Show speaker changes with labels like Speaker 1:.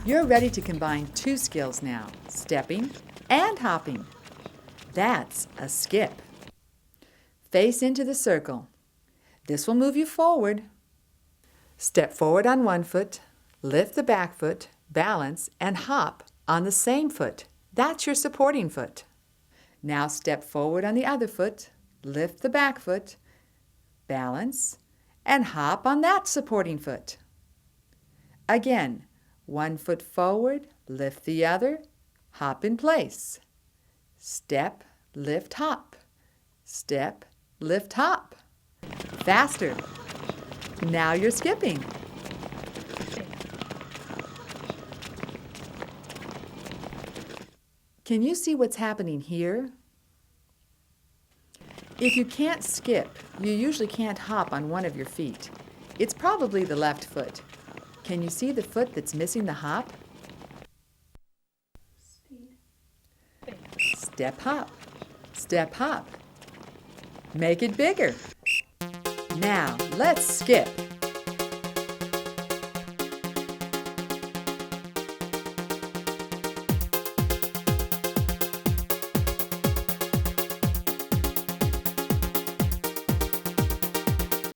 Speaker 1: You're ready to combine two skills now, stepping and hopping. That's a skip. Face into the circle. This will move you forward. Step forward on one foot, lift the back foot, balance, and hop on the same foot. That's your supporting foot. Now step forward on the other foot, lift the back foot, balance, and hop on that supporting foot. Again, one foot forward, lift the other, hop in place. Step, lift, hop. Step, lift, hop. Faster. Now you're skipping. Can you see what's happening here? If you can't skip, you usually can't hop on one of your feet. It's probably the left foot. Can you see the foot that's missing the hop? Step, hop. Step, hop. Make it bigger. Now, let's skip.